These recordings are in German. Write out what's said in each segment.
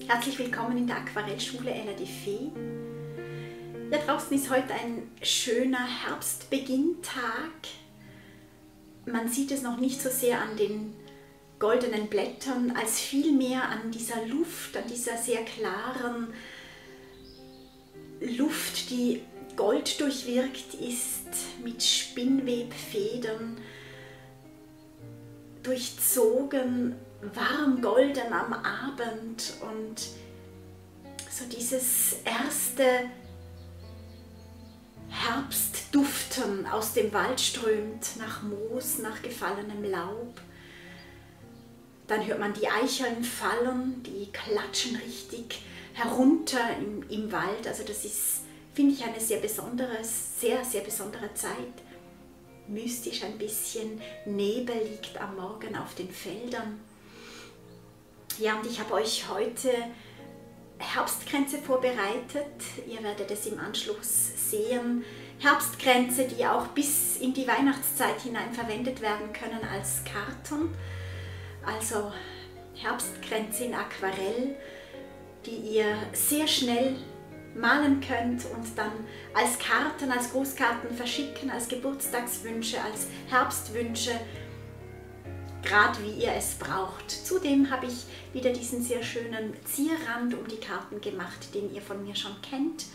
Herzlich willkommen in der Aquarellschule Ella die Fee. Ja, draußen ist heute ein schöner Herbstbeginn-Tag. Man sieht es noch nicht so sehr an den goldenen Blättern, als vielmehr an dieser Luft, an dieser sehr klaren Luft, die golddurchwirkt ist, mit Spinnwebfedern durchzogen, warm golden am Abend, und so dieses erste Herbstduften aus dem Wald strömt nach Moos, nach gefallenem Laub. Dann hört man die Eicheln fallen, die klatschen richtig herunter im Wald. Also das ist, finde ich, eine sehr besondere Zeit. Mystisch ein bisschen, Nebel liegt am Morgen auf den Feldern. Ja, und ich habe euch heute Herbstkränze vorbereitet. Ihr werdet es im Anschluss sehen. Herbstkränze, die auch bis in die Weihnachtszeit hinein verwendet werden können als Karten. Also Herbstkränze in Aquarell, die ihr sehr schnell malen könnt und dann als Karten, als Grußkarten verschicken, als Geburtstagswünsche, als Herbstwünsche, gerade wie ihr es braucht. Zudem habe ich wieder diesen sehr schönen Zierrand um die Karten gemacht, den ihr von mir schon kennt.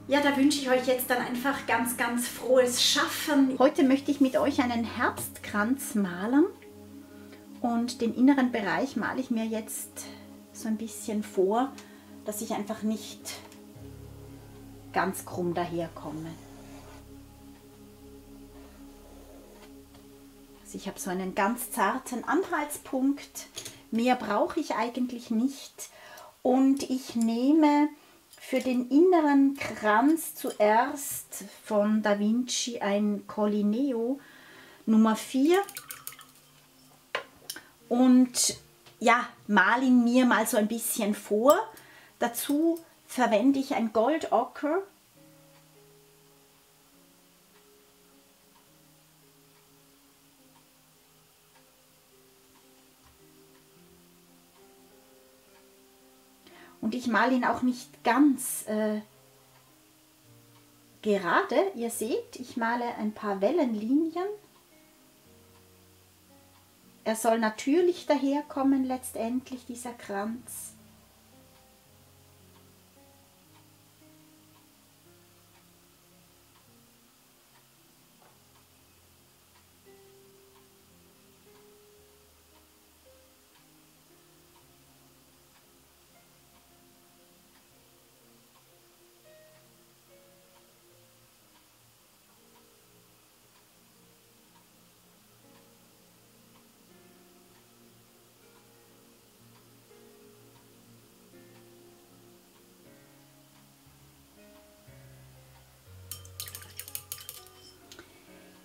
Ja, da wünsche ich euch jetzt dann einfach ganz, ganz frohes Schaffen. Heute möchte ich mit euch einen Herbstkranz malen und den inneren Bereich male ich mir jetzt so ein bisschen vor, dass ich einfach nicht ganz krumm daherkomme. Also ich habe so einen ganz zarten Anhaltspunkt, mehr brauche ich eigentlich nicht, und ich nehme für den inneren Kranz zuerst von Da Vinci ein Collineo Nummer 4 und ja, male ihn mir mal so ein bisschen vor. Dazu verwende ich ein Goldocker. Und ich male ihn auch nicht ganz gerade. Ihr seht, ich male ein paar Wellenlinien. Er soll natürlich daherkommen letztendlich, dieser Kranz.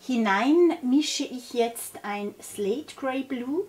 Hinein mische ich jetzt ein Slate Grey Blue.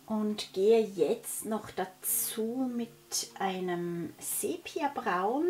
Und gehe jetzt noch dazu mit einem Sepiabraun.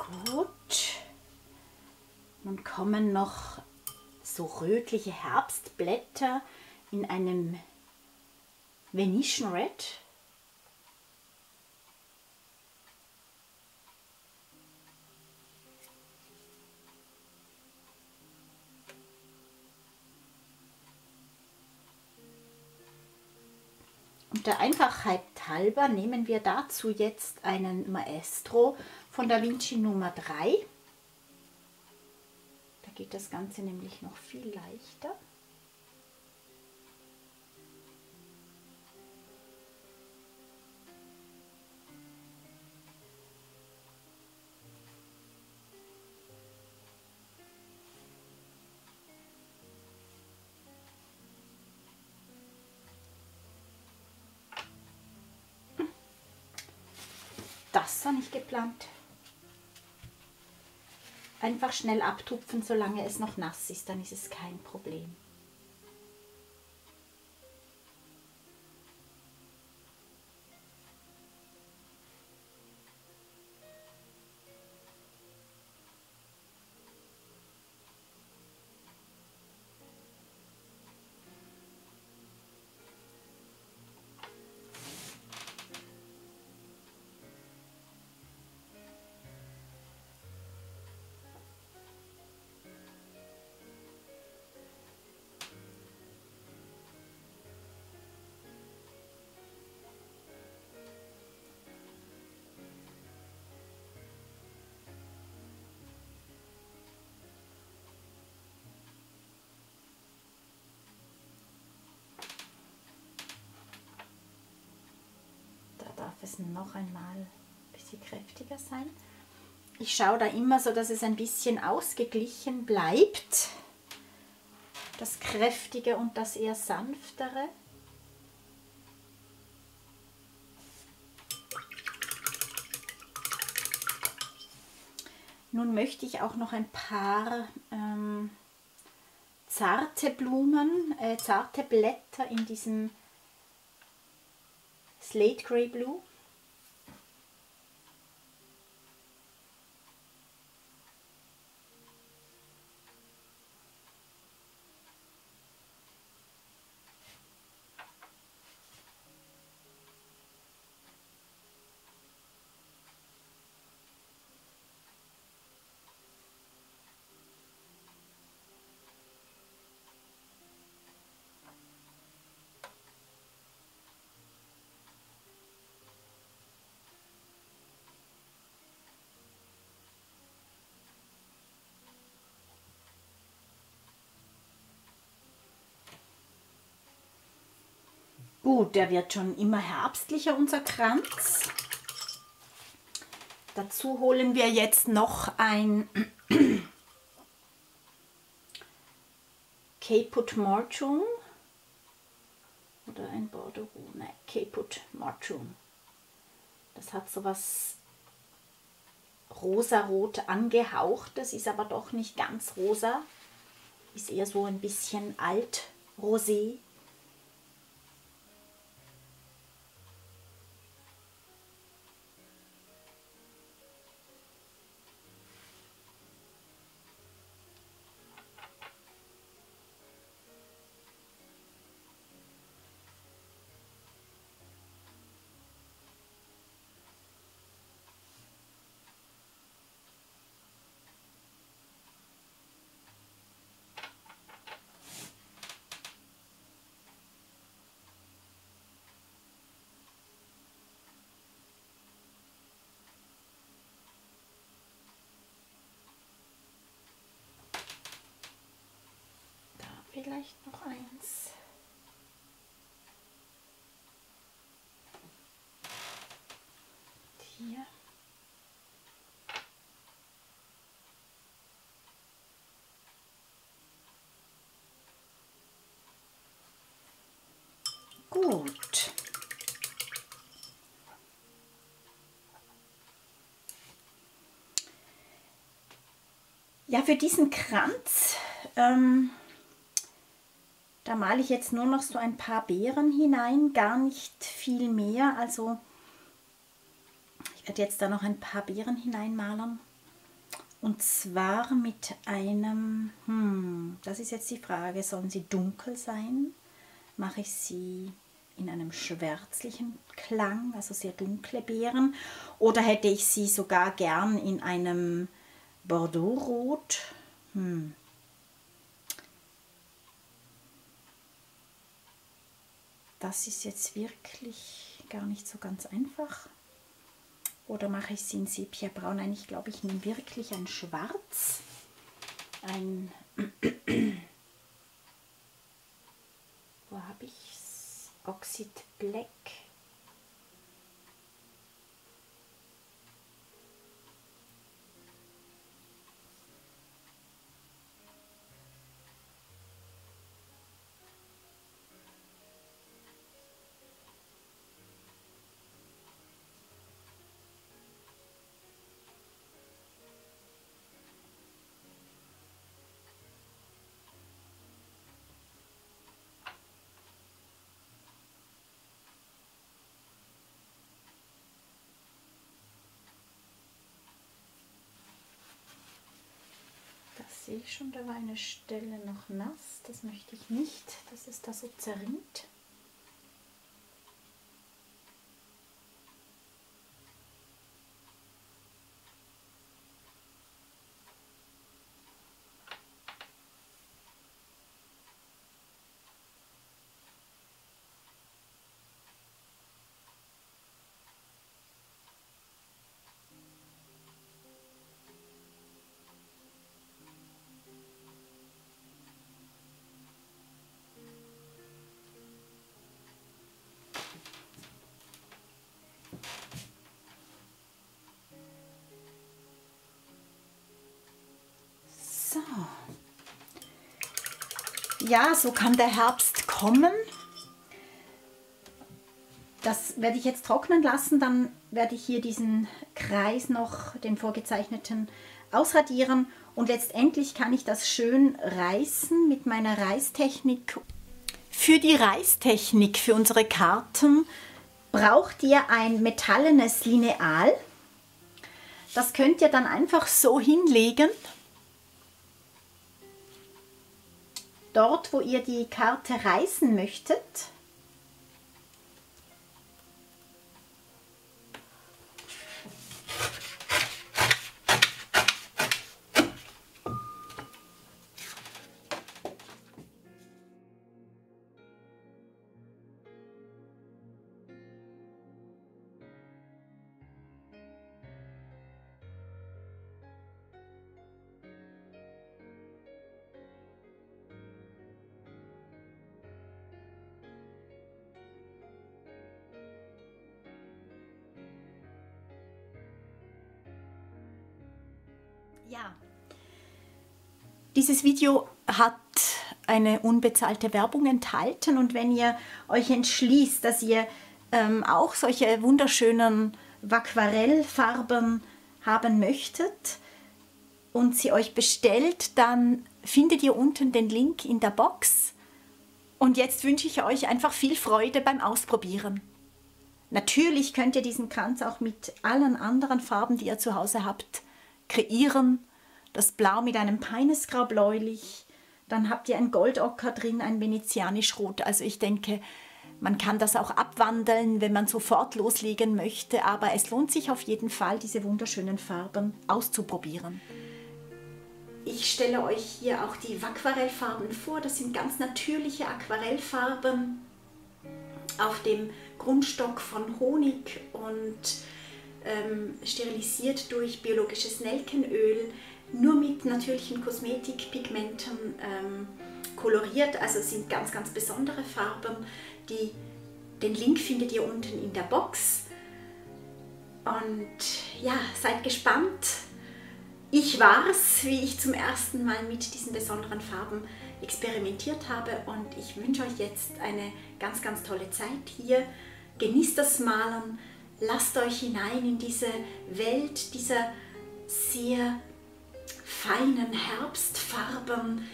Gut. Nun kommen noch so rötliche Herbstblätter in einem Venetian Red. Und der Einfachheit halber nehmen wir dazu jetzt einen Maestro von Da Vinci Nummer 3. Da geht das Ganze nämlich noch viel leichter. Das war nicht geplant. Einfach schnell abtupfen, solange es noch nass ist, dann ist es kein Problem. Darf es noch einmal ein bisschen kräftiger sein. Ich schaue da immer so, dass es ein bisschen ausgeglichen bleibt. Das Kräftige und das eher Sanftere. Nun möchte ich auch noch ein paar zarte Blumen, zarte Blätter in diesem Slate Grey Blue. Gut, der wird schon immer herbstlicher, unser Kranz. Dazu holen wir jetzt noch ein Caput Mortuum oder ein Bordeaux, nein, Caput Mortuum. Das hat so was rosarot angehauchtes, ist aber doch nicht ganz rosa, ist eher so ein bisschen alt-rosé. Vielleicht noch eins. Hier. Gut. Ja, für diesen Kranz da male ich jetzt nur noch so ein paar Beeren hinein, gar nicht viel mehr. Also ich werde jetzt da noch ein paar Beeren hineinmalen. Und zwar mit einem, das ist jetzt die Frage, sollen sie dunkel sein? Mache ich sie in einem schwärzlichen Klang, also sehr dunkle Beeren? Oder hätte ich sie sogar gern in einem Bordeaux-Rot? Das ist jetzt wirklich gar nicht so ganz einfach. Oder mache ich sie in Sepia-Braun? Nein, ich glaube, ich nehme wirklich ein Schwarz. Ein wo habe ich es? Oxid Black. Sehe ich schon, da war eine Stelle noch nass, das möchte ich nicht, dass es da so zerrinnt. So. Ja, so kann der Herbst kommen. Das werde ich jetzt trocknen lassen, dann werde ich hier diesen Kreis noch, den vorgezeichneten, ausradieren und letztendlich kann ich das schön reißen mit meiner Reißtechnik. Für die Reißtechnik, für unsere Karten, braucht ihr ein metallenes Lineal. Das könnt ihr dann einfach so hinlegen. Dort, wo ihr die Karte reißen möchtet. Ja, dieses Video hat eine unbezahlte Werbung enthalten und wenn ihr euch entschließt, dass ihr auch solche wunderschönen Aquarellfarben haben möchtet und sie euch bestellt, dann findet ihr unten den Link in der Box. Und jetzt wünsche ich euch einfach viel Freude beim Ausprobieren. Natürlich könnt ihr diesen Kranz auch mit allen anderen Farben, die ihr zu Hause habt, kreieren. Das Blau mit einem Peinesgrau bläulich, dann habt ihr ein Goldocker drin, ein venezianisch Rot. Also ich denke, man kann das auch abwandeln, wenn man sofort loslegen möchte, aber es lohnt sich auf jeden Fall, diese wunderschönen Farben auszuprobieren. Ich stelle euch hier auch die Aquarellfarben vor. Das sind ganz natürliche Aquarellfarben auf dem Grundstock von Honig und sterilisiert durch biologisches Nelkenöl, nur mit natürlichen Kosmetikpigmenten koloriert. Also sind ganz, ganz besondere Farben. Den Link findet ihr unten in der Box. Und ja, seid gespannt. Ich war's, wie ich zum ersten Mal mit diesen besonderen Farben experimentiert habe und ich wünsche euch jetzt eine ganz, ganz tolle Zeit hier. Genießt das Malen, lasst euch hinein in diese Welt dieser sehr feinen Herbstfarben.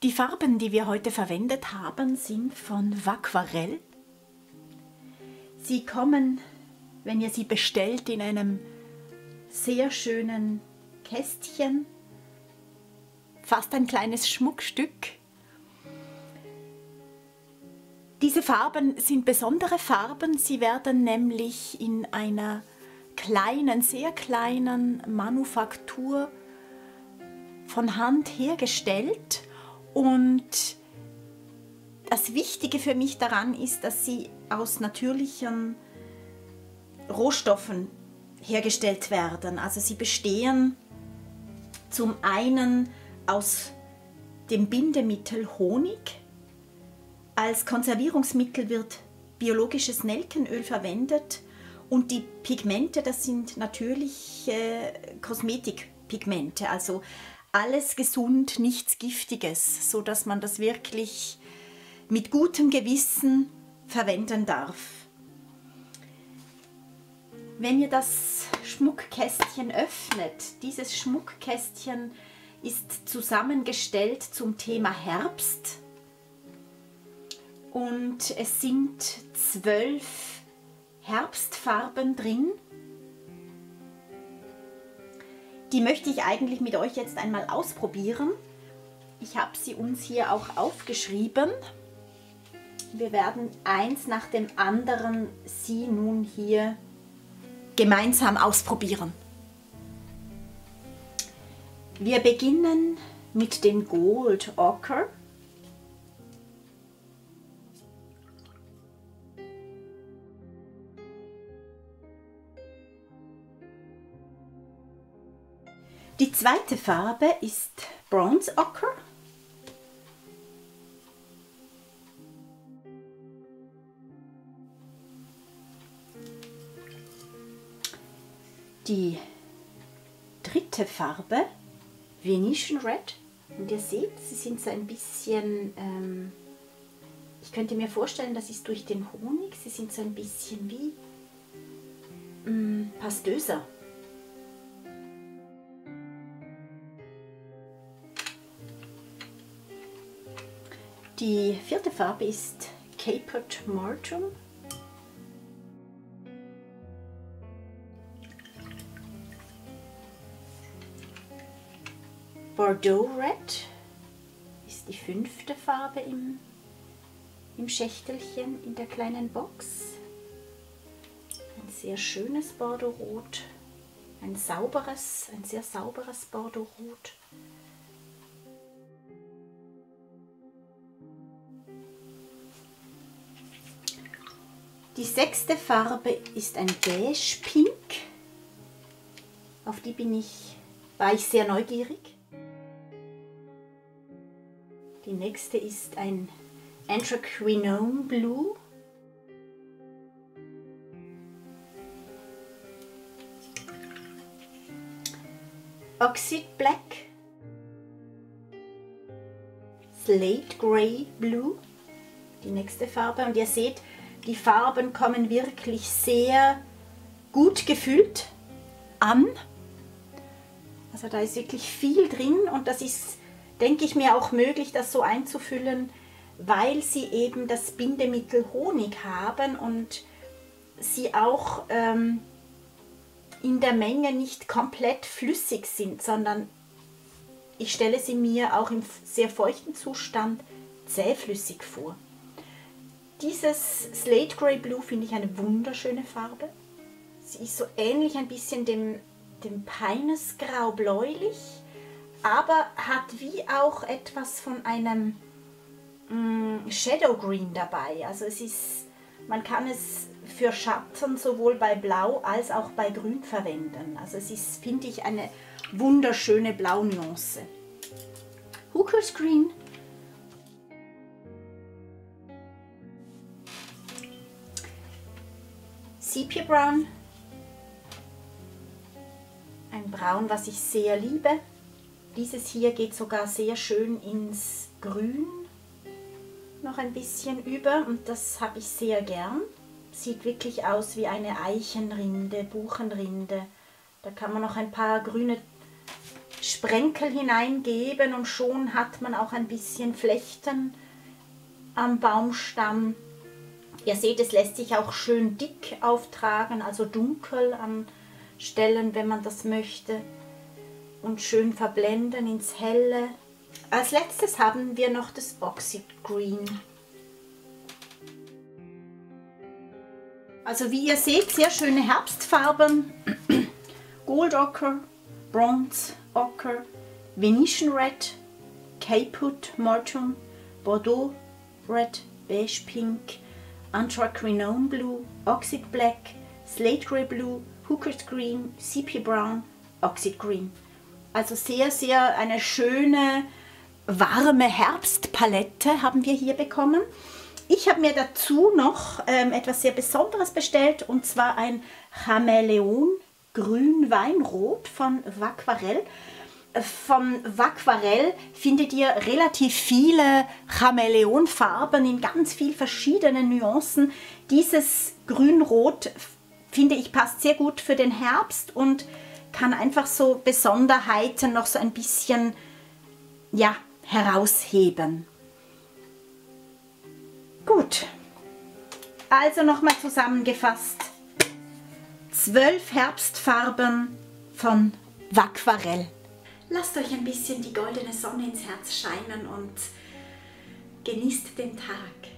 Die Farben, die wir heute verwendet haben, sind von Aquarell. Sie kommen, wenn ihr sie bestellt, in einem sehr schönen Kästchen. Fast ein kleines Schmuckstück. Diese Farben sind besondere Farben. Sie werden nämlich in einer kleinen, sehr kleinen Manufaktur von Hand hergestellt. Und das Wichtige für mich daran ist, dass sie aus natürlichen Rohstoffen hergestellt werden. Also sie bestehen zum einen aus dem Bindemittel Honig. Als Konservierungsmittel wird biologisches Nelkenöl verwendet und die Pigmente, das sind natürliche Kosmetikpigmente, also alles gesund, nichts Giftiges, so dass man das wirklich mit gutem Gewissen verwenden darf. Wenn ihr das Schmuckkästchen öffnet, dieses Schmuckkästchen ist zusammengestellt zum Thema Herbst und es sind 12 Herbstfarben drin. Die möchte ich eigentlich mit euch jetzt einmal ausprobieren. Ich habe sie uns hier auch aufgeschrieben. Wir werden eins nach dem anderen sie nun hier gemeinsam ausprobieren. Wir beginnen mit dem Gold Ochre. Die zweite Farbe ist Bronze Ochre. Die dritte Farbe, Venetian Red. Und ihr seht, sie sind so ein bisschen, ich könnte mir vorstellen, das ist durch den Honig, sie sind so ein bisschen wie pastöser. Die vierte Farbe ist Capered Martum. Bordeaux Red ist die fünfte Farbe im Schächtelchen in der kleinen Box. Ein sehr schönes Bordeaux-Rot, ein sehr sauberes Bordeaux-Rot. Die sechste Farbe ist ein Beige Pink. Auf die war ich sehr neugierig. Die nächste ist ein Anthraquinone Blue. Oxide Black. Slate Grey Blue. Die nächste Farbe. Und ihr seht, die Farben kommen wirklich sehr gut gefüllt an. Also da ist wirklich viel drin und das ist, denke ich mir, auch möglich, das so einzufüllen, weil sie eben das Bindemittel Honig haben und sie auch in der Menge nicht komplett flüssig sind, sondern ich stelle sie mir auch im sehr feuchten Zustand zähflüssig vor. Dieses Slate Grey Blue finde ich eine wunderschöne Farbe. Sie ist so ähnlich ein bisschen dem Peinesgrau bläulich, aber hat wie auch etwas von einem Shadow Green dabei. Also man kann es für Schatten sowohl bei Blau als auch bei Grün verwenden. Also es ist, finde ich, eine wunderschöne Blau-Nuance. Hooker's Green. Sepia Brown. Ein Braun, was ich sehr liebe. Dieses hier geht sogar sehr schön ins Grün noch ein bisschen über und das habe ich sehr gern. Sieht wirklich aus wie eine Eichenrinde, Buchenrinde. Da kann man noch ein paar grüne Sprenkel hineingeben und schon hat man auch ein bisschen Flechten am Baumstamm. Ihr seht, es lässt sich auch schön dick auftragen, also dunkel an stellen, wenn man das möchte. Und schön verblenden ins Helle. Als letztes haben wir noch das Oxide Green. Also wie ihr seht, sehr schöne Herbstfarben. Gold Ochre, Bronze Ochre, Venetian Red, Caput Morton, Bordeaux Red, Beige Pink, Anthracynone Blue, Oxide Black, Slate Grey Blue, Hooker's Green, Sepia Brown, Oxide Green. Also sehr, sehr eine schöne, warme Herbstpalette haben wir hier bekommen. Ich habe mir dazu noch etwas sehr Besonderes bestellt, und zwar ein Chamäleon Grün Weinrot von Vacquarelle. Von Vacquarelle findet ihr relativ viele Chamäleonfarben in ganz vielen verschiedenen Nuancen. Dieses Grünrot, finde ich, passt sehr gut für den Herbst und kann einfach so Besonderheiten noch so ein bisschen, ja, herausheben. Gut, also nochmal zusammengefasst, 12 Herbstfarben von Vacquarelle. Lasst euch ein bisschen die goldene Sonne ins Herz scheinen und genießt den Tag.